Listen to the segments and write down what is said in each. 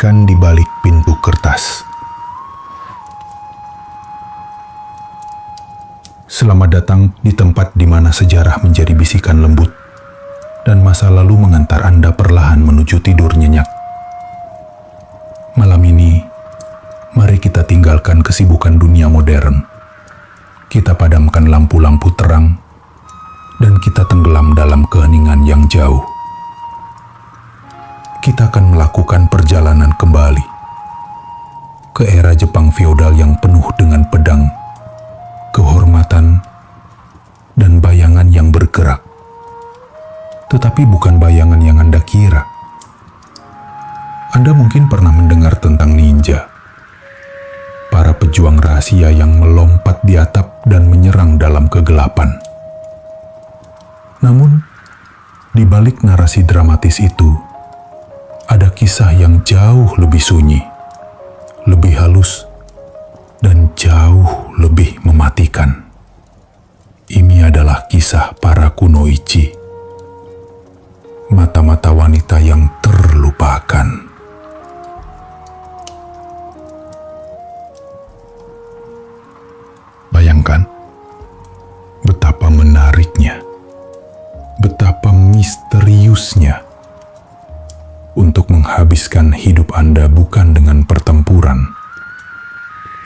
bisikan di balik pintu kertas. Selamat datang di tempat di mana sejarah menjadi bisikan lembut dan masa lalu mengantar Anda perlahan menuju tidur nyenyak. Malam ini, mari kita tinggalkan kesibukan dunia modern. Kita padamkan lampu-lampu terang dan kita tenggelam dalam keheningan yang jauh. Kita akan melakukan perjalanan kembali ke era Jepang feodal yang penuh dengan pedang, kehormatan, dan bayangan yang bergerak. Tetapi bukan bayangan yang Anda kira. Anda mungkin pernah mendengar tentang ninja, para pejuang rahasia yang melompat di atap dan menyerang dalam kegelapan. Namun, di balik narasi dramatis itu, ada kisah yang jauh lebih sunyi, lebih halus, dan jauh lebih mematikan. Ini adalah kisah para kunoichi, mata-mata wanita yang terlupakan. Bayangkan betapa menariknya, betapa misteriusnya untuk menghabiskan hidup Anda bukan dengan pertempuran,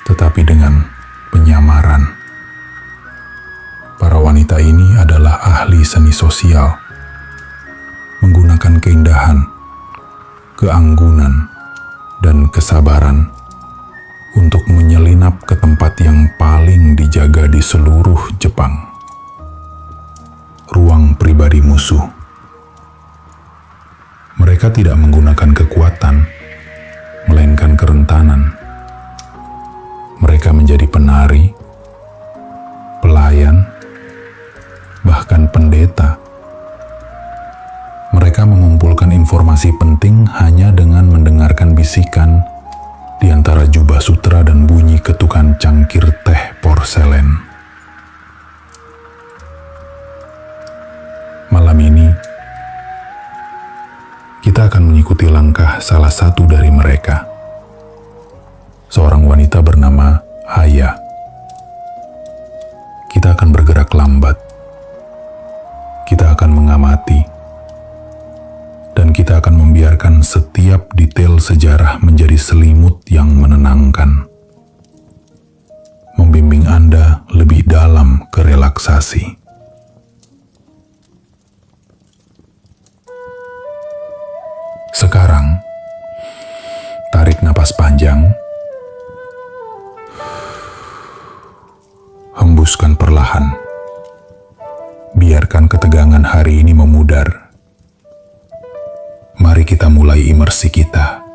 tetapi dengan penyamaran. Para wanita ini adalah ahli seni sosial, menggunakan keindahan, keanggunan, dan kesabaran untuk menyelinap ke tempat yang paling dijaga di seluruh Jepang, ruang pribadi musuh. Mereka tidak menggunakan kekuatan, melainkan kerentanan. Mereka menjadi penari, pelayan, bahkan pendeta. Mereka mengumpulkan informasi penting hanya dengan mendengarkan bisikan di antara jubah sutra dan bunyi ketukan cangkir teh porselen. Malam ini, kita akan mengikuti langkah salah satu dari mereka, seorang wanita bernama Aya. Kita akan bergerak lambat, kita akan mengamati, dan kita akan membiarkan setiap detail sejarah menjadi selimut yang menenangkan, membimbing Anda lebih dalam ke relaksasi. Sekarang, tarik napas panjang, hembuskan perlahan. Biarkan ketegangan hari ini memudar. Mari kita mulai imersi kita.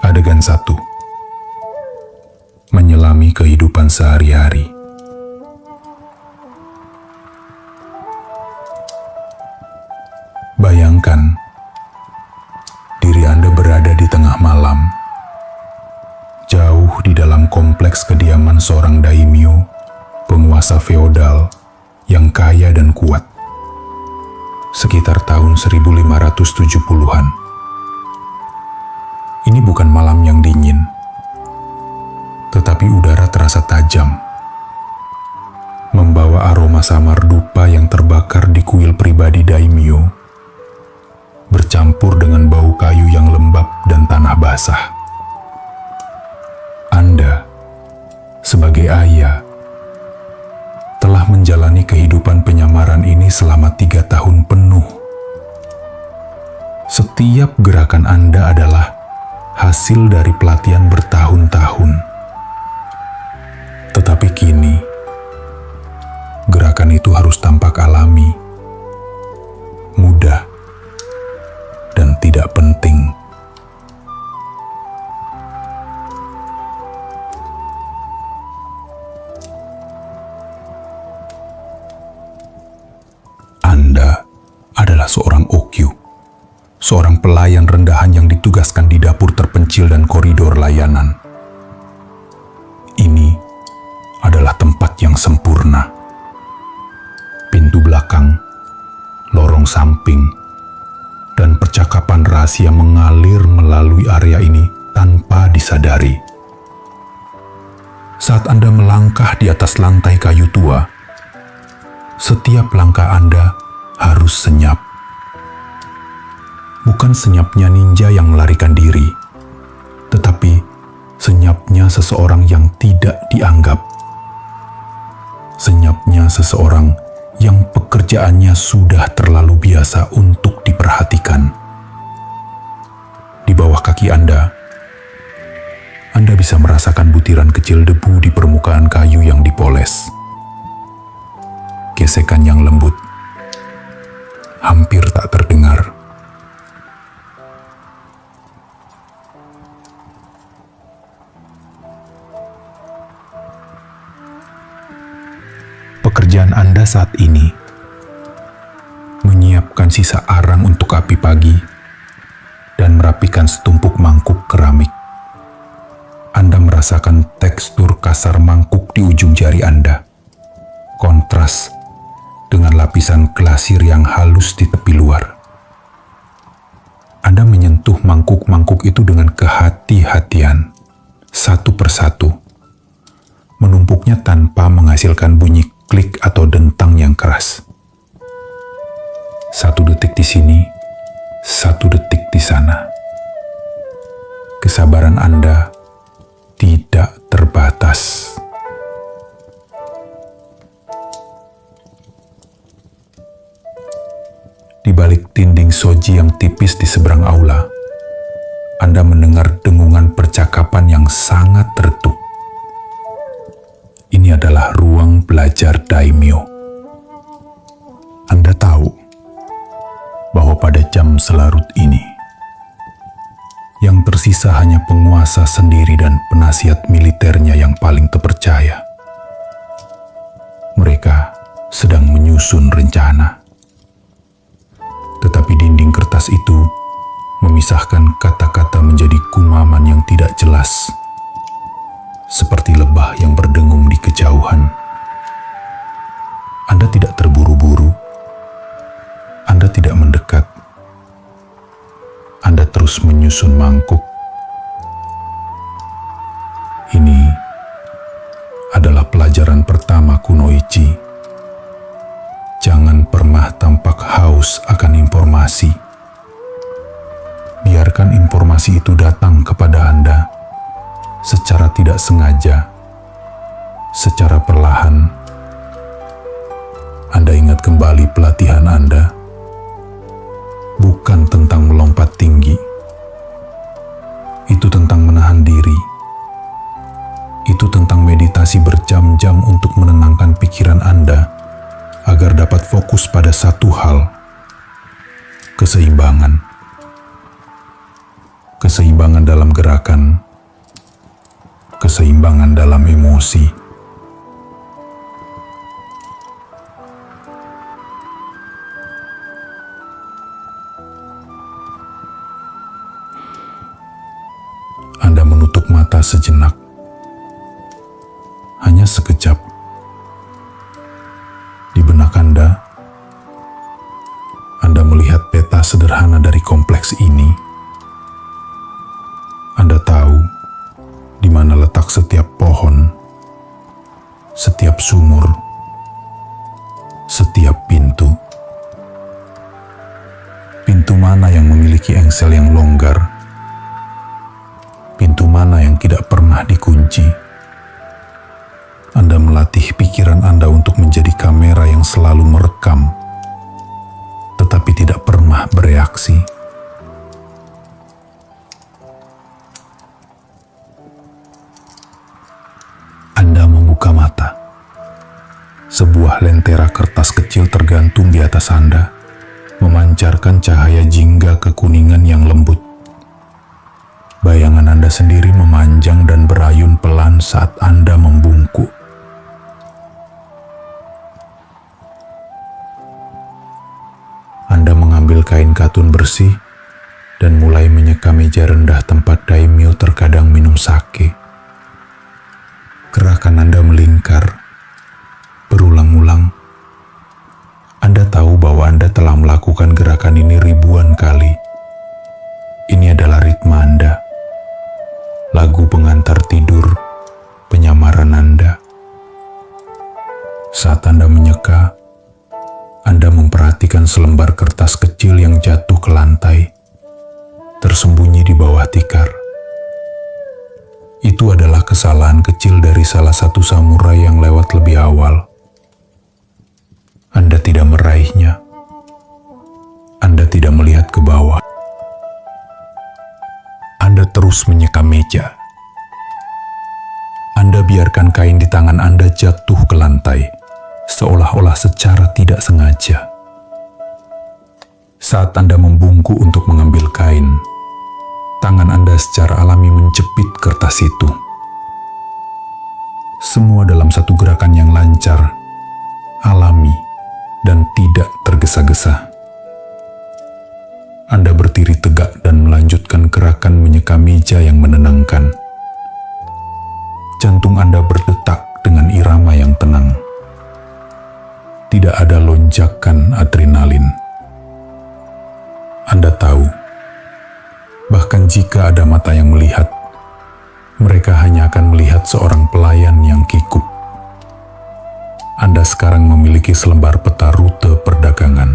Adegan 1. Menyelami kehidupan sehari-hari. Bayangkan diri Anda berada di tengah malam, jauh di dalam kompleks kediaman seorang daimyo, penguasa feodal yang kaya dan kuat, sekitar tahun 1570-an. Ini bukan malam yang dingin, tetapi udara terasa tajam, membawa aroma samar dupa yang terbakar di kuil pribadi daimyo, bercampur dengan bau kayu yang lembab dan tanah basah. Anda, sebagai ayah, telah menjalani kehidupan penyamaran ini selama 3 tahun penuh. Setiap gerakan Anda adalah hasil dari pelatihan bertahun-tahun. Tetapi kini, gerakan itu harus tampak alami, mudah, dan tidak penting. Anda adalah seorang okyu, seorang pelayan rendahan yang ditugaskan di dapur terpencil dan koridor layanan. Ini adalah tempat yang sempurna. Pintu belakang, lorong samping, dan percakapan rahasia mengalir melalui area ini tanpa disadari. Saat Anda melangkah di atas lantai kayu tua, setiap langkah Anda harus senyap. Bukan senyapnya ninja yang melarikan diri, tetapi senyapnya seseorang yang tidak dianggap. Senyapnya seseorang yang pekerjaannya sudah terlalu biasa untuk diperhatikan. Di bawah kaki Anda bisa merasakan butiran kecil debu di permukaan kayu yang dipoles. Gesekan yang lembut, hampir tak terdengar. Pekerjaan Anda saat ini menyiapkan sisa arang untuk api pagi dan merapikan setumpuk mangkuk keramik. Anda merasakan tekstur kasar mangkuk di ujung jari Anda, kontras dengan lapisan glasir yang halus di tepi luar. Anda menyentuh mangkuk-mangkuk itu dengan kehati-hatian, satu persatu, menumpuknya tanpa menghasilkan bunyi klik atau dentang yang keras. 1 detik di sini, 1 detik di sana. Kesabaran Anda tidak terbatas. Di balik dinding soji yang tipis di seberang aula, Anda mendengar dengungan percakapan yang sangat redup. Ini adalah ruang belajar daimyo. Anda tahu bahwa pada jam selarut ini, yang tersisa hanya penguasa sendiri dan penasihat militernya yang paling terpercaya. Mereka sedang menyusun rencana. Tetapi dinding kertas itu memisahkan kata-kata menjadi gumaman yang tidak jelas, seperti lebah yang berdengung di kejauhan. Anda tidak terburu-buru. Anda tidak mendekat. Anda terus menyusun mangkuk. Ini adalah pelajaran pertama kunoichi. Jangan pernah tampak haus akan informasi. Biarkan informasi itu datang kepada Anda secara tidak sengaja, secara perlahan. Anda ingat kembali pelatihan Anda. Bukan tentang melompat tinggi. Itu tentang menahan diri. Itu tentang meditasi berjam-jam untuk menenangkan pikiran Anda agar dapat fokus pada satu hal. Keseimbangan. Keseimbangan dalam gerakan. Keseimbangan dalam emosi. Anda menutup mata sejenak, hanya sekejap. Di benak Anda melihat peta sederhana dari kompleks ini. Anda tahu di mana letak setiap pohon, setiap sumur, setiap pintu. Pintu mana yang memiliki engsel yang longgar? Pintu mana yang tidak pernah dikunci? Anda melatih pikiran Anda untuk menjadi kamera yang selalu merekam, tetapi tidak pernah bereaksi. Anda membuka mata. Sebuah lentera kertas kecil tergantung di atas Anda, memancarkan cahaya jingga kekuningan yang lembut. Bayangan Anda sendiri memanjang dan berayun pelan saat Anda membungkuk. Anda mengambil kain katun bersih dan mulai menyeka meja rendah tempat daimyo terkadang minum sake. Gerakan Anda melingkar, berulang-ulang. Anda tahu bahwa Anda telah melakukan gerakan ini ribuan kali. Ini adalah ritme Anda, lagu pengantar tidur, penyamaran Anda. Saat Anda menyeka, Anda memperhatikan selembar kertas kecil yang jatuh ke lantai, tersembunyi di bawah tikar. Itu adalah kesalahan kecil dari salah satu samurai yang lewat lebih awal. Anda tidak meraihnya. Anda tidak melihat ke bawah. Anda terus menyeka meja. Anda biarkan kain di tangan Anda jatuh ke lantai, seolah-olah secara tidak sengaja. Saat Anda membungkuk untuk mengambil kain, tangan Anda secara alami menjepit kertas itu. Semua dalam satu gerakan yang lancar, alami, dan tidak tergesa-gesa. Anda berdiri tegak dan melanjutkan gerakan menyeka meja yang menenangkan. Jantung Anda berdetak dengan irama yang tenang. Tidak ada lonjakan adrenalin. Anda tahu, bahkan jika ada mata yang melihat, mereka hanya akan melihat seorang pelayan yang kikuk. Anda sekarang memiliki selembar peta rute perdagangan.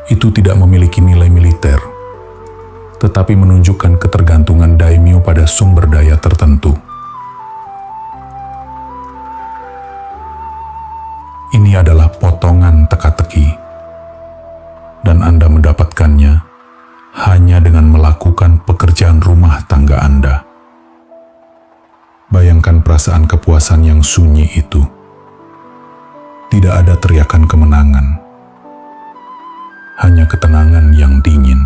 Itu tidak memiliki nilai militer, tetapi menunjukkan ketergantungan daimyo pada sumber daya tertentu. Ini adalah potongan teka-teki, dan Anda mendapatkannya hanya dengan melakukan pekerjaan rumah tangga Anda. Bayangkan perasaan kepuasan yang sunyi itu. Tidak ada teriakan kemenangan, hanya ketenangan yang dingin.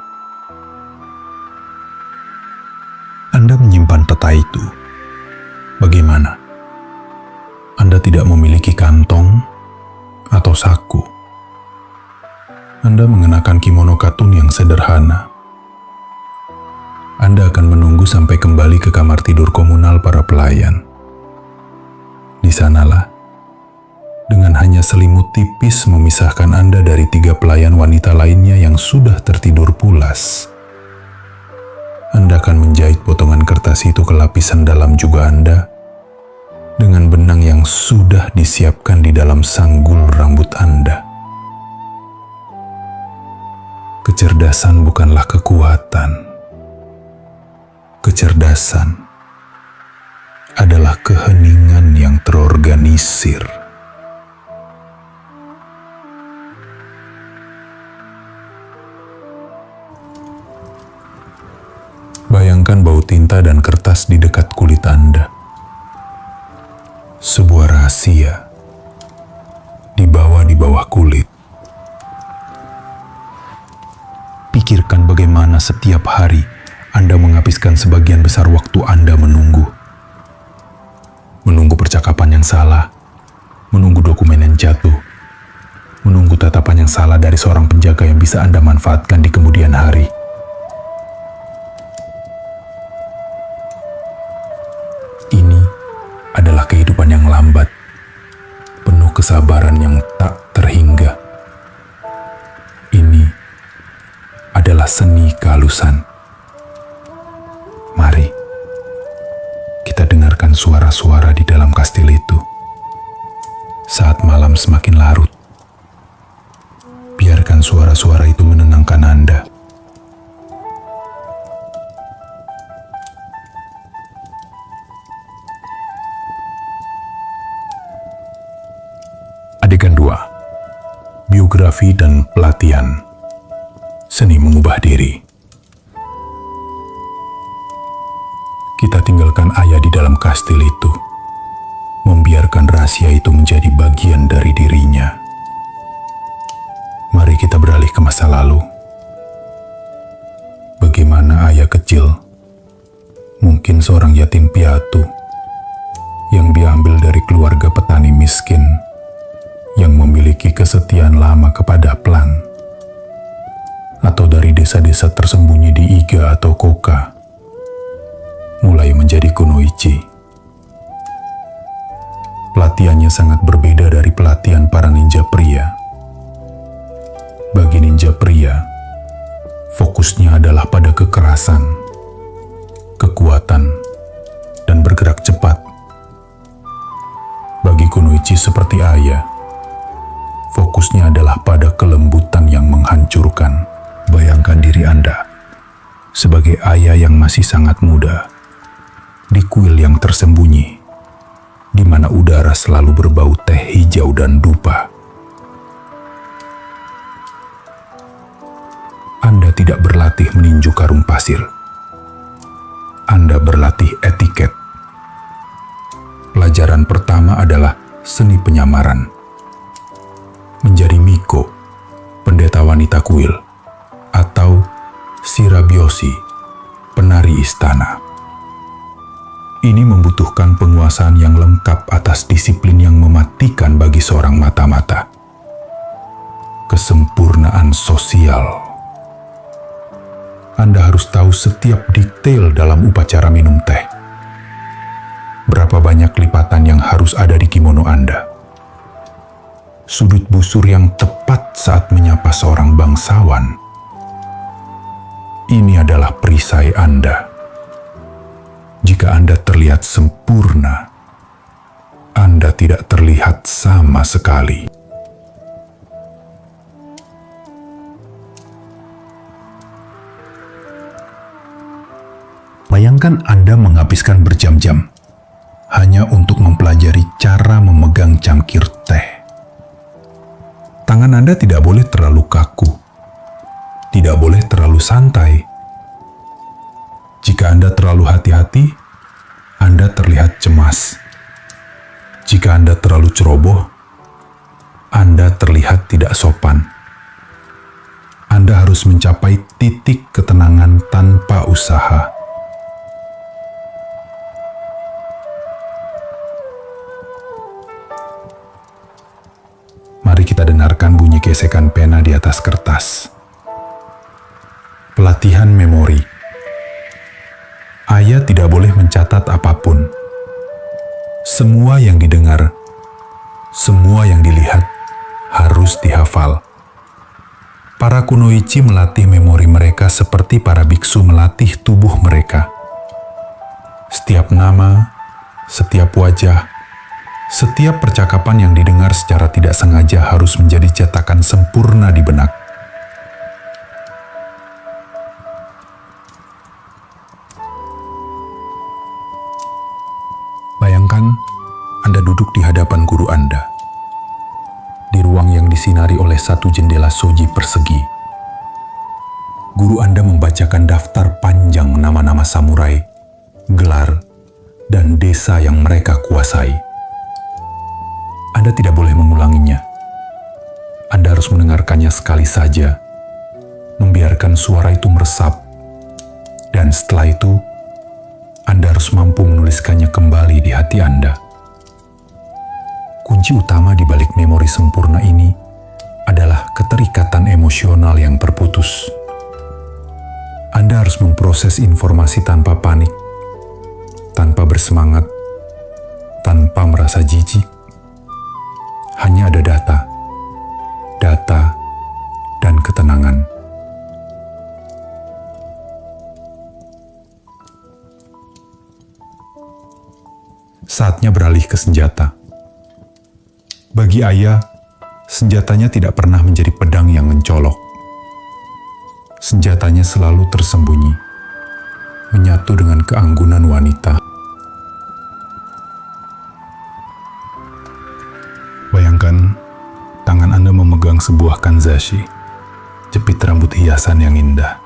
Anda menyimpan peta itu. Bagaimana? Anda tidak memiliki kantong atau saku. Anda mengenakan kimono katun yang sederhana. Anda akan menunggu sampai kembali ke kamar tidur komunal para pelayan. Di sanalah, dengan hanya selimut tipis memisahkan Anda dari 3 pelayan wanita lainnya yang sudah tertidur pulas, Anda akan menjahit potongan kertas itu ke lapisan dalam juga Anda dengan benang yang sudah disiapkan di dalam sanggul rambut Anda. Kecerdasan bukanlah kekuatan. Kecerdasan adalah keheningan yang terorganisir. Bayangkan bau tinta dan kertas di dekat kulit Anda. Sebuah rahasia dibawa di bawah kulit. Pikirkan bagaimana setiap hari Anda menghabiskan sebagian besar waktu Anda menunggu. Menunggu percakapan yang salah, menunggu dokumen yang jatuh, menunggu tatapan yang salah dari seorang penjaga yang bisa Anda manfaatkan di kemudian hari. Ini adalah kehidupan yang lambat, penuh kesabaran yang tak terhingga. Ini adalah seni kehalusan. Mari kita dengarkan suara-suara di dalam kastil itu. Saat malam semakin larut, biarkan suara-suara itu menenangkan Anda. Adegan 2. Biografi dan pelatihan. Seni mengubah diri. Kita tinggalkan ayah di dalam kastil itu, membiarkan rahasia itu menjadi bagian dari dirinya. Mari kita beralih ke masa lalu. Bagaimana ayah kecil, mungkin seorang yatim piatu, yang diambil dari keluarga petani miskin, yang memiliki kesetiaan lama kepada Plan, atau dari desa-desa tersembunyi di Iga atau Koka, mulai menjadi kunoichi. Pelatihannya sangat berbeda dari pelatihan para ninja pria. Bagi ninja pria, fokusnya adalah pada kekerasan, kekuatan, dan bergerak cepat. Bagi Kunoichi seperti Aya, fokusnya adalah pada kelembutan yang menghancurkan. Bayangkan diri Anda sebagai Aya yang masih sangat muda, di kuil yang tersembunyi, di mana udara selalu berbau teh hijau dan dupa. Anda tidak berlatih meninju karung pasir. Anda berlatih etiket. Pelajaran pertama adalah seni penyamaran. Menjadi Miko, pendeta wanita kuil, atau Shirabyoshi, penari istana. Ini membutuhkan penguasaan yang lengkap atas disiplin yang mematikan bagi seorang mata-mata. Kesempurnaan sosial. Anda harus tahu setiap detail dalam upacara minum teh. Berapa banyak lipatan yang harus ada di kimono Anda. Sudut busur yang tepat saat menyapa seorang bangsawan. Ini adalah perisai Anda. Jika Anda terlihat sempurna, Anda tidak terlihat sama sekali. Bayangkan Anda menghabiskan berjam-jam hanya untuk mempelajari cara memegang cangkir teh. Tangan Anda tidak boleh terlalu kaku, tidak boleh terlalu santai. Jika Anda terlalu hati-hati, Anda terlihat cemas. Jika Anda terlalu ceroboh, Anda terlihat tidak sopan. Anda harus mencapai titik ketenangan tanpa usaha. Mari kita dengarkan bunyi gesekan pena di atas kertas. Pelatihan memori. Aya tidak boleh mencatat apapun. Semua yang didengar, semua yang dilihat harus dihafal. Para kunoichi melatih memori mereka seperti para biksu melatih tubuh mereka. Setiap nama, setiap wajah, setiap percakapan yang didengar secara tidak sengaja harus menjadi cetakan sempurna di benak. Bayangkan Anda duduk di hadapan guru Anda, di ruang yang disinari oleh satu jendela shoji persegi. Guru Anda membacakan daftar panjang nama-nama samurai, gelar, dan desa yang mereka kuasai. Anda tidak boleh mengulanginya. Anda harus mendengarkannya sekali saja, membiarkan suara itu meresap, dan setelah itu, Anda harus mampu menuliskannya kembali di hati Anda. Kunci utama di balik memori sempurna ini adalah keterikatan emosional yang terputus. Anda harus memproses informasi tanpa panik, tanpa bersemangat, tanpa merasa jijik. Hanya ada data, dan ketenangan. Saatnya beralih ke senjata. Bagi Aya, senjatanya tidak pernah menjadi pedang yang mencolok. Senjatanya selalu tersembunyi, menyatu dengan keanggunan wanita. Bayangkan, tangan Anda memegang sebuah kanzashi, jepit rambut hiasan yang indah,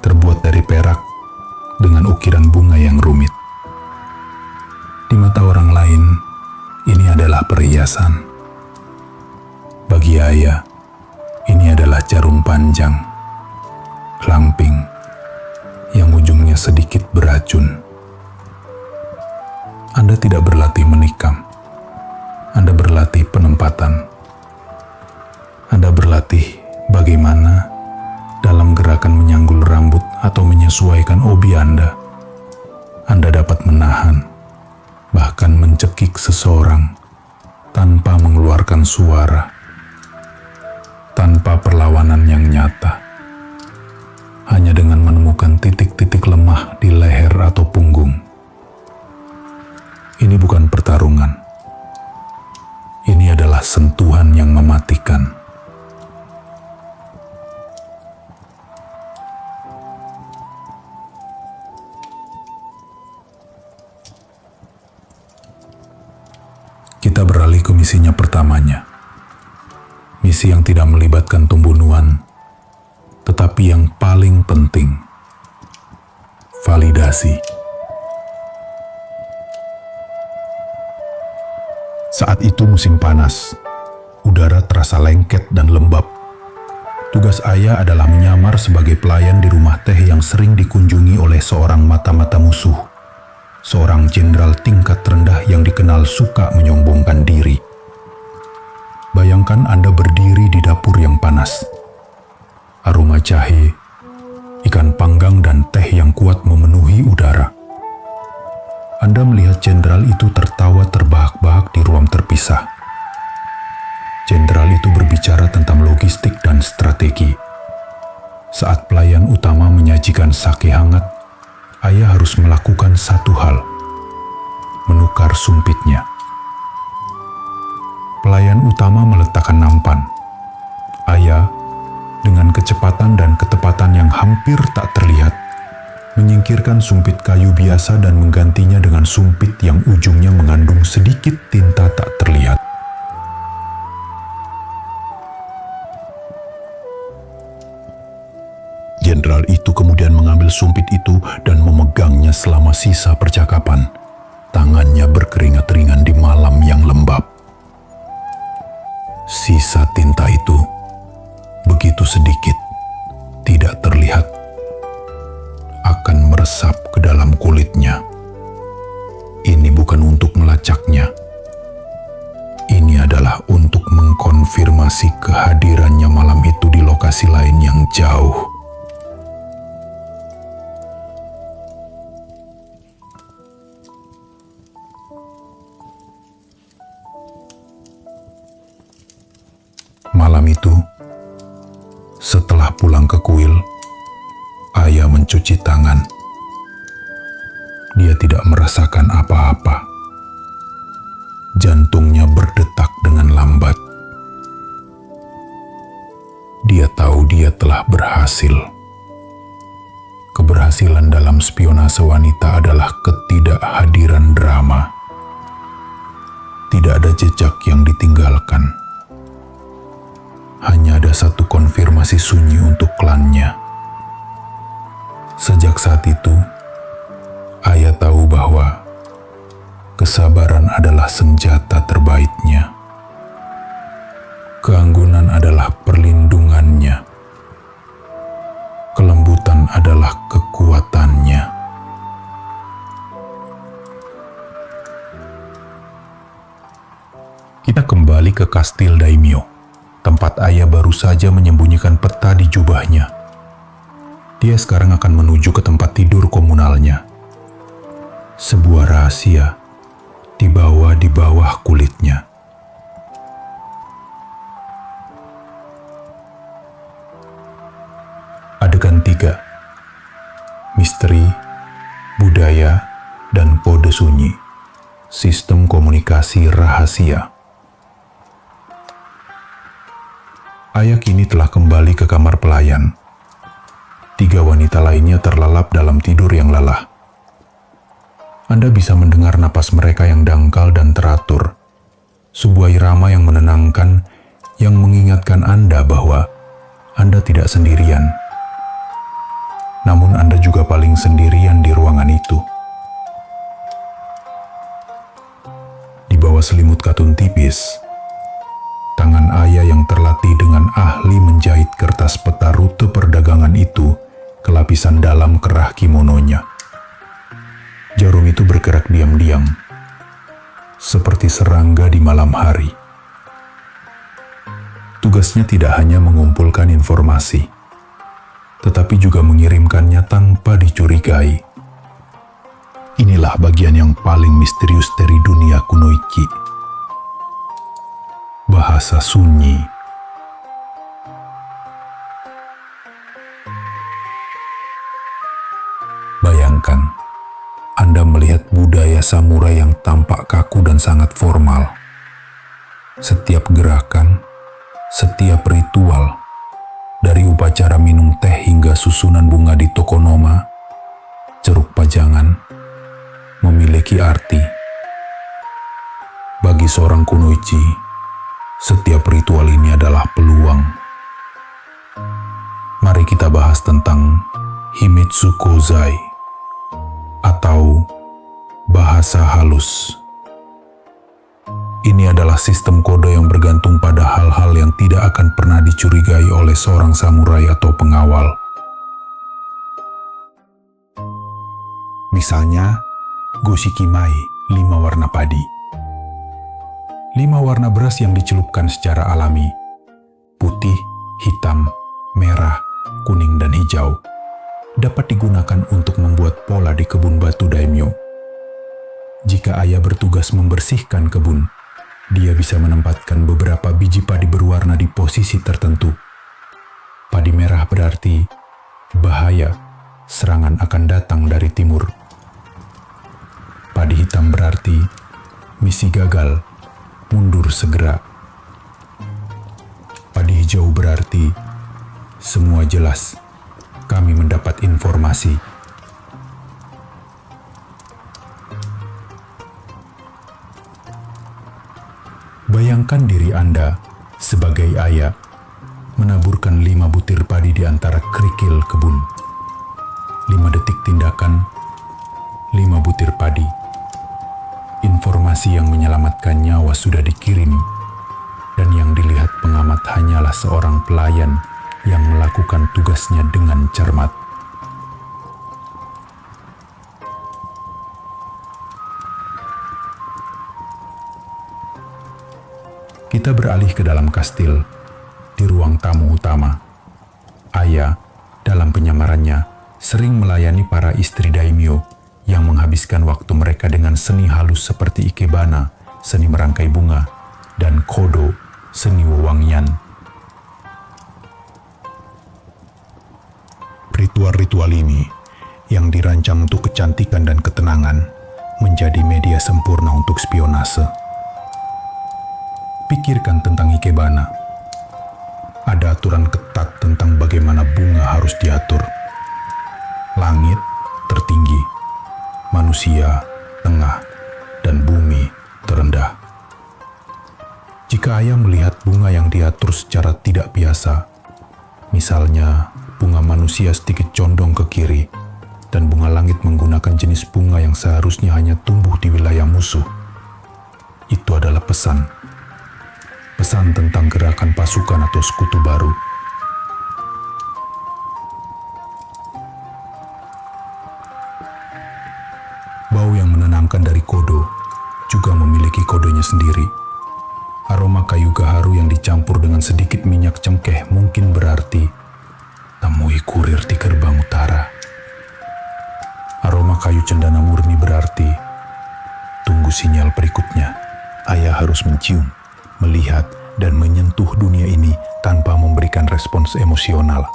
terbuat dari perak dengan ukiran bunga yang rumit. Di mata orang lain, ini adalah perhiasan. Bagi Aya, ini adalah jarum panjang, lamping, yang ujungnya sedikit beracun. Anda tidak berlatih menikam. Anda berlatih penempatan. Anda berlatih bagaimana dalam gerakan menyanggul rambut atau menyesuaikan obi Anda dapat menahan, bahkan mencekik seseorang tanpa mengeluarkan suara, tanpa perlawanan yang nyata. Hanya dengan menemukan titik-titik lemah di leher atau punggung. Ini bukan pertarungan. Ini adalah sentuhan yang mematikan. Kita beralih ke misinya pertamanya. Misi yang tidak melibatkan pembunuhan, tetapi yang paling penting, validasi. Saat itu musim panas, udara terasa lengket dan lembab. Tugas ayah adalah menyamar sebagai pelayan di rumah teh yang sering dikunjungi oleh seorang mata-mata musuh. Seorang jenderal tingkat rendah yang dikenal suka menyombongkan diri. Bayangkan Anda berdiri di dapur yang panas. Aroma jahe, ikan panggang dan teh yang kuat memenuhi udara. Anda melihat jenderal itu tertawa terbahak-bahak di ruang terpisah. Jenderal itu berbicara tentang logistik dan strategi. Saat pelayan utama menyajikan sake hangat, ayah harus melakukan satu hal, menukar sumpitnya. Pelayan utama meletakkan nampan. Ayah, dengan kecepatan dan ketepatan yang hampir tak terlihat, menyingkirkan sumpit kayu biasa dan menggantinya dengan sumpit yang ujungnya mengandung sedikit tinta tak terlihat. Jenderal itu kemudian mengambil sumpit itu dan memegangnya selama sisa percakapan. Tangannya berkeringat ringan di malam yang lembab. Sisa tinta itu begitu sedikit, tidak terlihat, akan meresap ke dalam kulitnya. Ini bukan untuk melacaknya. Ini adalah untuk mengkonfirmasi kehadirannya malam itu di lokasi lain yang jauh. Malam itu, setelah pulang ke kuil, ayah mencuci tangan. Dia tidak merasakan apa-apa. Jantungnya berdetak dengan lambat. Dia tahu dia telah berhasil. Keberhasilan dalam spionase wanita adalah ketidakhadiran drama. Tidak ada jejak yang ditinggalkan. Hanya ada satu konfirmasi sunyi untuk klannya. Sejak saat itu, ayah tahu bahwa kesabaran adalah senjata terbaiknya. Keanggunan adalah perlindungannya. Kelembutan adalah kekuatannya. Kita kembali ke kastil Daimyo. Tempat ayah baru saja menyembunyikan peta di jubahnya. Dia sekarang akan menuju ke tempat tidur komunalnya. Sebuah rahasia dibawa di bawah kulitnya. Adegan 3. Misteri, budaya, dan kode sunyi. Sistem komunikasi rahasia. Ayah kini telah kembali ke kamar pelayan. 3 wanita lainnya terlelap dalam tidur yang lelah. Anda bisa mendengar napas mereka yang dangkal dan teratur. Sebuah irama yang menenangkan yang mengingatkan Anda bahwa Anda tidak sendirian. Namun Anda juga paling sendirian di ruangan itu. Di bawah selimut katun tipis, tangan ayah yang terlatih dengan ahli menjahit kertas peta rute perdagangan itu ke lapisan dalam kerah kimononya. Jarum itu bergerak diam-diam, seperti serangga di malam hari. Tugasnya tidak hanya mengumpulkan informasi, tetapi juga mengirimkannya tanpa dicurigai. Inilah bagian yang paling misterius dari dunia kunoichi. Bahasa sunyi. bayangkan, Anda melihat budaya samurai yang tampak kaku dan sangat formal. Setiap gerakan, setiap ritual, dari upacara minum teh hingga susunan bunga di tokonoma, ceruk pajangan, memiliki arti. Bagi seorang kunoichi, setiap ritual ini adalah peluang. Mari kita bahas tentang Himitsu Kozai atau bahasa halus. Ini adalah sistem kode yang bergantung pada hal-hal yang tidak akan pernah dicurigai oleh seorang samurai atau pengawal. Misalnya, Goshikimai, 5 warna padi. 5 warna beras yang dicelupkan secara alami. Putih, hitam, merah, kuning, dan hijau. Dapat digunakan untuk membuat pola di kebun batu daimyo. Jika ayah bertugas membersihkan kebun, dia bisa menempatkan beberapa biji padi berwarna di posisi tertentu. Padi merah berarti bahaya, serangan akan datang dari timur. Padi hitam berarti misi gagal, mundur segera. Padi hijau berarti semua jelas, kami mendapat informasi. Bayangkan diri Anda sebagai ayah menaburkan 5 butir padi di antara kerikil kebun. 5 detik tindakan, 5 butir padi. Informasi yang menyelamatkan nyawa sudah dikirim, dan yang dilihat pengamat hanyalah seorang pelayan yang melakukan tugasnya dengan cermat. Kita beralih ke dalam kastil, di ruang tamu utama. Ayah, dalam penyamarannya, sering melayani para istri daimyo yang menghabiskan waktu mereka dengan seni halus seperti ikebana, seni merangkai bunga, dan kodo, seni wewangian. Ritual-ritual ini, yang dirancang untuk kecantikan dan ketenangan, menjadi media sempurna untuk spionase. Pikirkan tentang ikebana. Ada aturan ketat tentang bagaimana bunga harus diatur. Langit tertinggi, manusia tengah, dan bumi terendah. Jika ayah melihat bunga yang diatur secara tidak biasa, misalnya bunga manusia sedikit condong ke kiri, dan bunga langit menggunakan jenis bunga yang seharusnya hanya tumbuh di wilayah musuh, itu adalah pesan tentang gerakan pasukan atau sekutu baru. Bau yang menenangkan dari kodo juga memiliki kodenya sendiri. Aroma kayu gaharu yang dicampur dengan sedikit minyak cengkeh mungkin berarti temui kurir di gerbang utara. Aroma kayu cendana murni berarti tunggu sinyal berikutnya. Ayah harus mencium, melihat, dan menyentuh dunia ini tanpa memberikan respons emosional.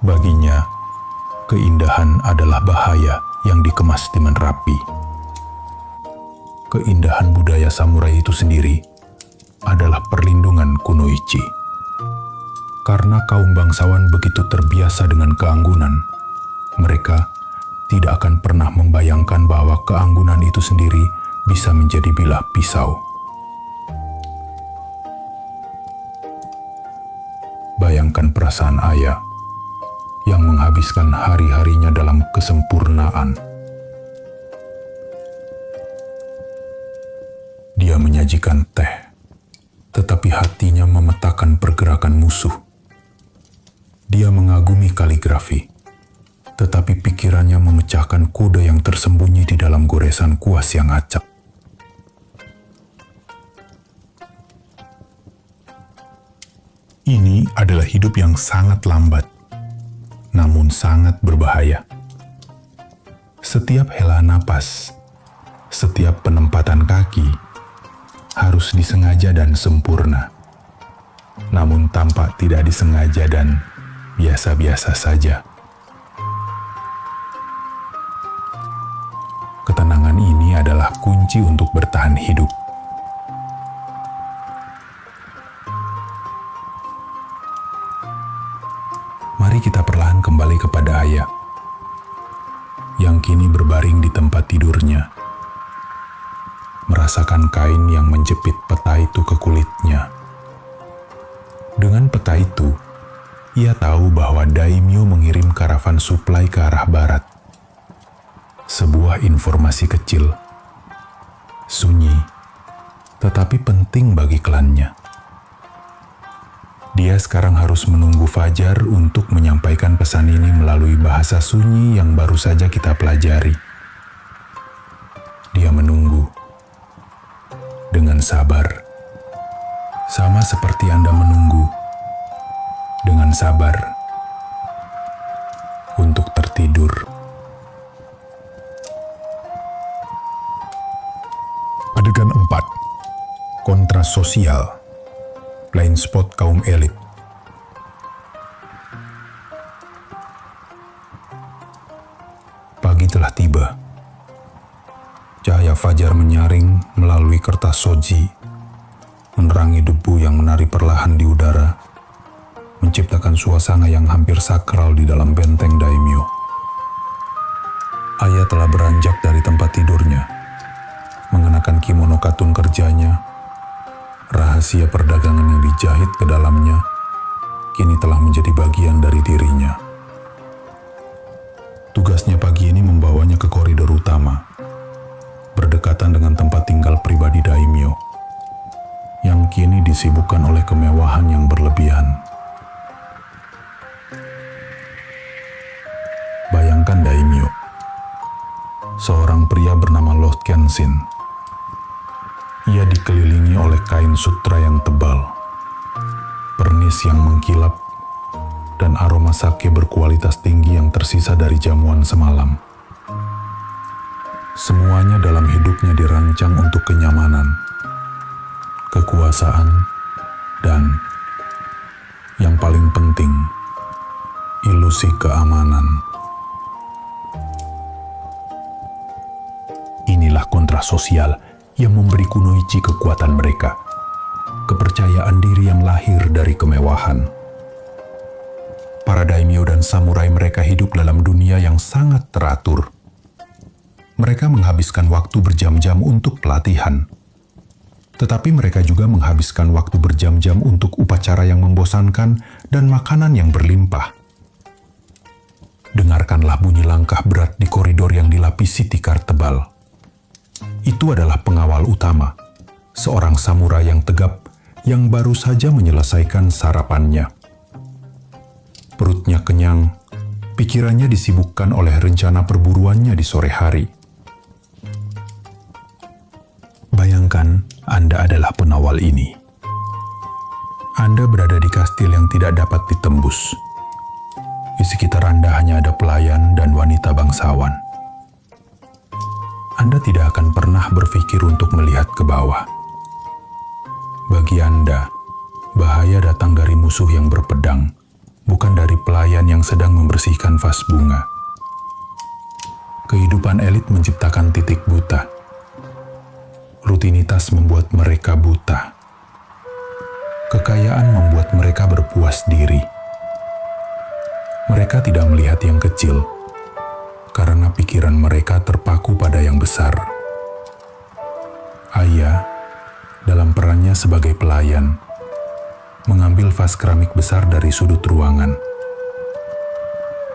Baginya, keindahan adalah bahaya yang dikemas dengan rapi. Keindahan budaya samurai itu sendiri adalah perlindungan kunoichi. Karena kaum bangsawan begitu terbiasa dengan keanggunan, mereka tidak akan pernah membayangkan bahwa keanggunan itu sendiri bisa menjadi bilah pisau. Bayangkan perasaan ayah yang menghabiskan hari-harinya dalam kesempurnaan. Dia menyajikan teh, tetapi hatinya memetakan pergerakan musuh. Dia mengagumi kaligrafi, tetapi pikirannya memecahkan kode yang tersembunyi di dalam goresan kuas yang acak. Ini adalah hidup yang sangat lambat, namun sangat berbahaya. Setiap hela napas, setiap penempatan kaki, harus disengaja dan sempurna. Namun tampak tidak disengaja dan biasa-biasa saja. Ketenangan ini adalah kunci untuk bertahan hidup. Mari kita perlahan kembali kepada Ayah, yang kini berbaring di tempat tidurnya, merasakan kain yang menjepit peta itu ke kulitnya. Dengan peta itu, ia tahu bahwa daimyo mengirim karavan suplai ke arah barat. Sebuah informasi kecil, sunyi, tetapi penting bagi klannya. Dia sekarang harus menunggu fajar untuk menyampaikan pesan ini melalui bahasa sunyi yang baru saja kita pelajari. Dia menunggu dengan sabar, sama seperti Anda menunggu dengan sabar untuk tertidur. Adegan 4. Kontras sosial. Blind spot kaum elit. Pagi telah tiba. Cahaya fajar menyaring melalui kertas soji, menerangi debu yang menari perlahan di udara, menciptakan suasana yang hampir sakral di dalam benteng daimyo. Ayah telah beranjak dari tempat tidurnya, mengenakan kimono katun kerjanya. Rahasia perdagangan yang dijahit ke dalamnya kini telah menjadi bagian dari dirinya. Tugasnya pagi ini membawanya ke koridor utama, berdekatan dengan tempat tinggal pribadi daimyo, yang kini disibukkan oleh kemewahan yang berlebihan. Bayangkan daimyo, seorang pria bernama Lord Kenshin. Ia dikelilingi oleh kain sutra yang tebal, pernis yang mengkilap, dan aroma sake berkualitas tinggi yang tersisa dari jamuan semalam. Semuanya dalam hidupnya dirancang untuk kenyamanan, kekuasaan, dan yang paling penting, ilusi keamanan. Inilah kontras sosial yang memberi kunoichi kekuatan mereka, kepercayaan diri yang lahir dari kemewahan. Para daimyo dan samurai mereka hidup dalam dunia yang sangat teratur. Mereka menghabiskan waktu berjam-jam untuk pelatihan, tetapi mereka juga menghabiskan waktu berjam-jam untuk upacara yang membosankan dan makanan yang berlimpah. Dengarkanlah bunyi langkah berat di koridor yang dilapisi tikar tebal. Itu adalah pengawal utama, seorang samurai yang tegap yang baru saja menyelesaikan sarapannya. Perutnya kenyang, pikirannya disibukkan oleh rencana perburuannya di sore hari. Bayangkan Anda adalah pengawal ini. Anda berada di kastil yang tidak dapat ditembus. Di sekitar Anda hanya ada pelayan dan wanita bangsawan. Anda tidak akan pernah berpikir untuk melihat ke bawah. Bagi Anda, bahaya datang dari musuh yang berpedang, bukan dari pelayan yang sedang membersihkan vas bunga. Kehidupan elit menciptakan titik buta. Rutinitas membuat mereka buta. Kekayaan membuat mereka berpuas diri. Mereka tidak melihat yang kecil, karena pikiran mereka terpaku pada yang besar. Ayah, dalam perannya sebagai pelayan, mengambil vas keramik besar dari sudut ruangan.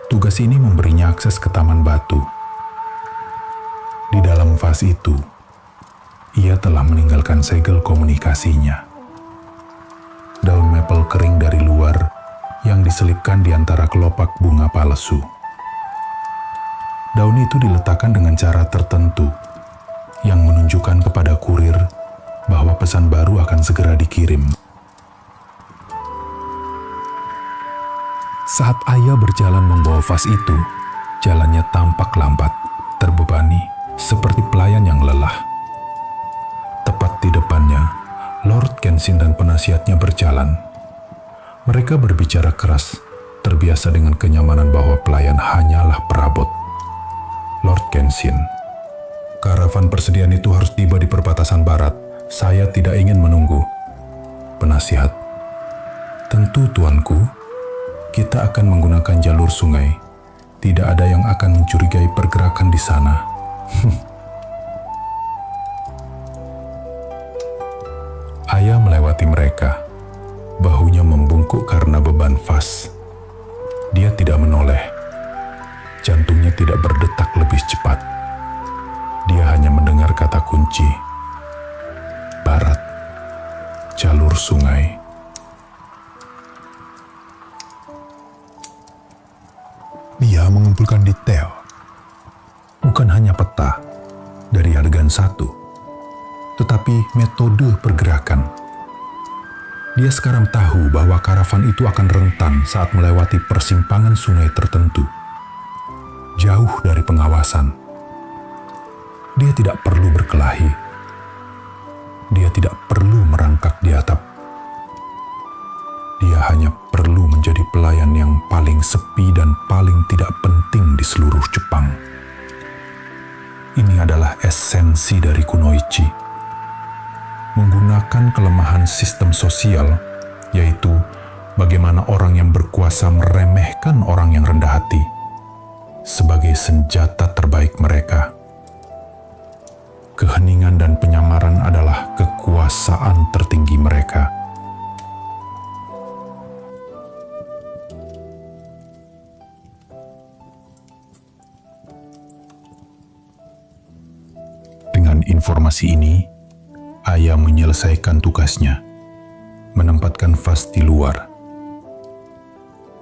Tugas ini memberinya akses ke taman batu. Di dalam vas itu, ia telah meninggalkan segel komunikasinya. Daun maple kering dari luar yang diselipkan di antara kelopak bunga palsu. Daun itu diletakkan dengan cara tertentu yang menunjukkan kepada kurir bahwa pesan baru akan segera dikirim. Saat ayah berjalan membawa vas itu, jalannya tampak lambat, terbebani, seperti pelayan yang lelah. Tepat di depannya, Lord Kenshin dan penasihatnya berjalan. Mereka berbicara keras, terbiasa dengan kenyamanan bahwa pelayan hanyalah perabot. Lord Kenshin, karavan persediaan itu harus tiba di perbatasan barat. Saya tidak ingin menunggu. Penasihat, tentu tuanku, kita akan menggunakan jalur sungai. Tidak ada yang akan mencurigai pergerakan di sana. Ayah melewati mereka. Bahunya membungkuk karena beban vas. Dia tidak menoleh. Jantungnya tidak berdetak lebih cepat. Dia hanya mendengar kata kunci. Barat. Jalur sungai. Dia mengumpulkan detail. Bukan hanya peta dari adegan 1, tetapi metode pergerakan. Dia sekarang tahu bahwa karavan itu akan rentan saat melewati persimpangan sungai tertentu. Jauh dari pengawasan. Dia tidak perlu berkelahi. Dia tidak perlu merangkak di atap. Dia hanya perlu menjadi pelayan yang paling sepi dan paling tidak penting di seluruh Jepang. Ini adalah esensi dari kunoichi. Menggunakan kelemahan sistem sosial, yaitu bagaimana orang yang berkuasa meremehkan orang yang rendah hati, sebagai senjata terbaik mereka. Keheningan dan penyamaran adalah kekuasaan tertinggi mereka. Dengan informasi ini, ayah menyelesaikan tugasnya, menempatkan vas di luar.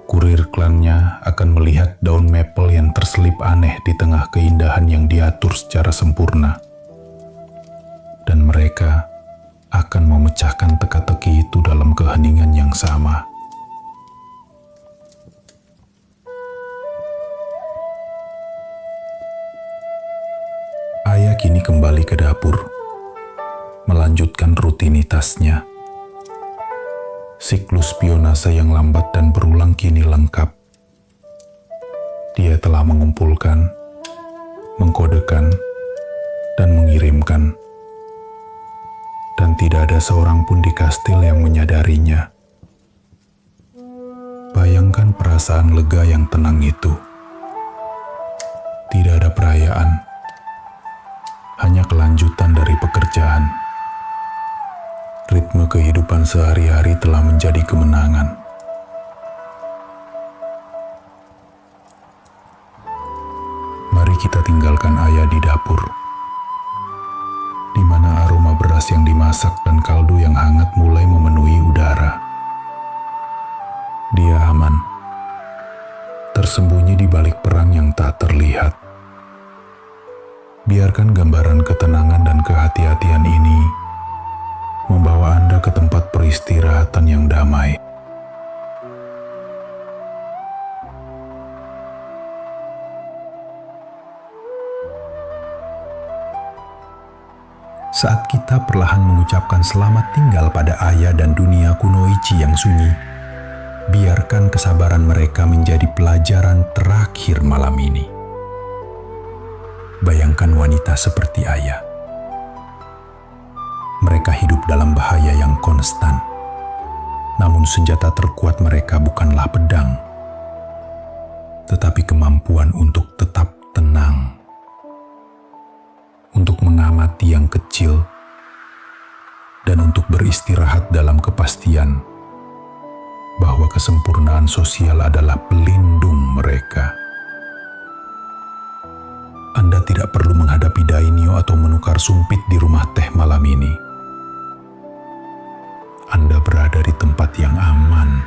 Kurir klannya akan melihat daun maple yang terselip aneh di tengah keindahan yang diatur secara sempurna. Dan mereka akan memecahkan teka-teki itu dalam keheningan yang sama. Ayah kini kembali ke dapur, melanjutkan rutinitasnya. Siklus spionase yang lambat dan berulang kini lengkap. Dia telah mengumpulkan, mengkodekan, dan mengirimkan. Dan tidak ada seorang pun di kastil yang menyadarinya. Bayangkan perasaan lega yang tenang itu. Tidak ada perayaan, hanya kelanjutan dari pekerjaan. Ritme kehidupan sehari-hari telah menjadi kemenangan. Mari kita tinggalkan ayah di dapur, di mana aroma beras yang dimasak dan kaldu yang hangat mulai memenuhi udara. Dia aman, tersembunyi di balik perang yang tak terlihat. Biarkan gambaran ketenangan dan kehati-hatian ini membawa Anda ke tempat peristirahatan yang damai. Saat kita perlahan mengucapkan selamat tinggal pada ayah dan dunia kunoichi yang sunyi, biarkan kesabaran mereka menjadi pelajaran terakhir malam ini. Bayangkan wanita seperti ayah. Mereka hidup dalam bahaya yang konstan. Namun senjata terkuat mereka bukanlah pedang, tetapi kemampuan untuk tetap tenang. Untuk mengamati yang kecil, dan untuk beristirahat dalam kepastian bahwa kesempurnaan sosial adalah pelindung mereka. Anda tidak perlu menghadapi daimyo atau menukar sumpit di rumah teh malam ini. Anda berada di tempat yang aman,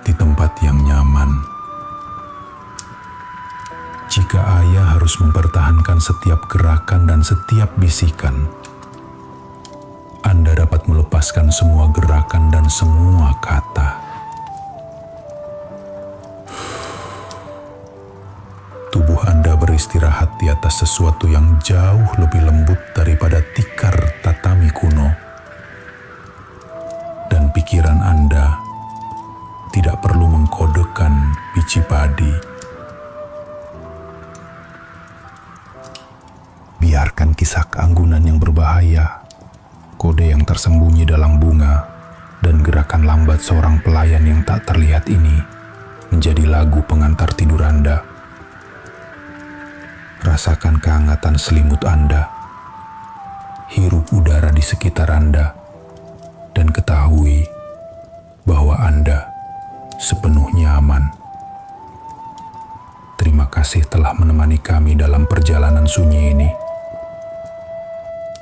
di tempat yang nyaman. Jika ayah harus mempertahankan setiap gerakan dan setiap bisikan, Anda dapat melepaskan semua gerakan dan semua kata. Tubuh Anda beristirahat di atas sesuatu yang jauh lebih lembut daripada tikar tatami kuno. Dan pikiran Anda perlu mengkodekan biji padi. Biarkan kisah keanggunan yang berbahaya, kode yang tersembunyi dalam bunga, dan gerakan lambat seorang pelayan yang tak terlihat ini menjadi lagu pengantar tidur Anda. Rasakan kehangatan selimut Anda, hirup udara di sekitar Anda, dan ketahui bahwa Anda sepenuhnya aman. Terima kasih telah menemani kami dalam perjalanan sunyi ini.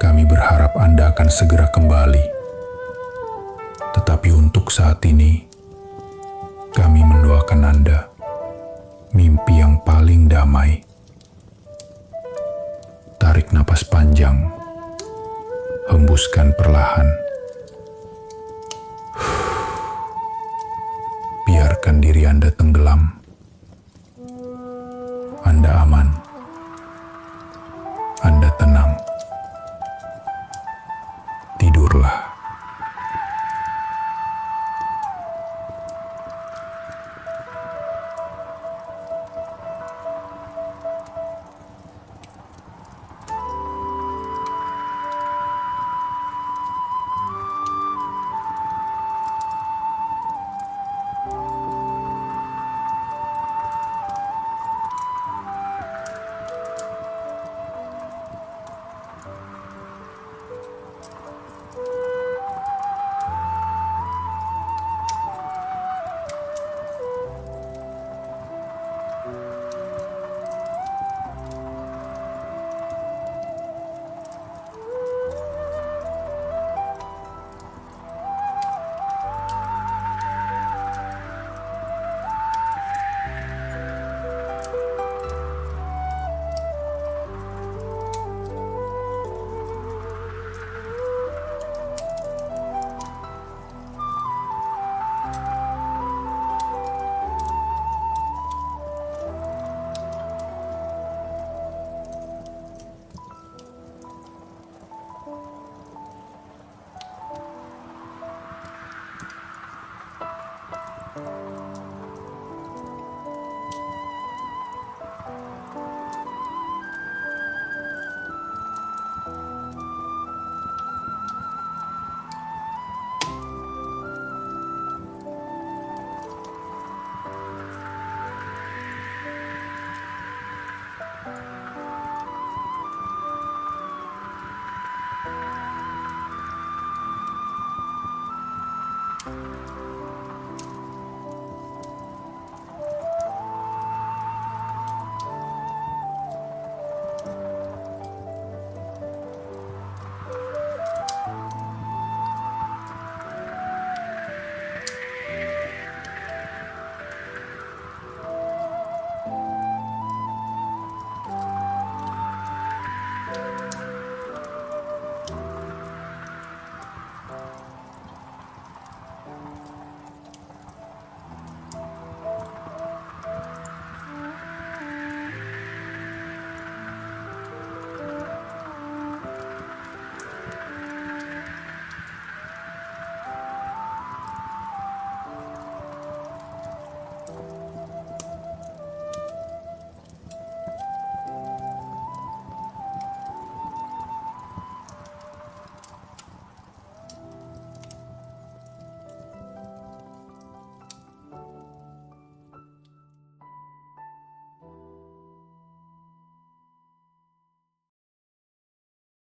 Kami berharap Anda akan segera kembali. Tetapi untuk saat ini, kami mendoakan Anda mimpi yang paling damai. Tarik napas panjang, hembuskan perlahan. Biarkan diri Anda tenggelam. Anda aman.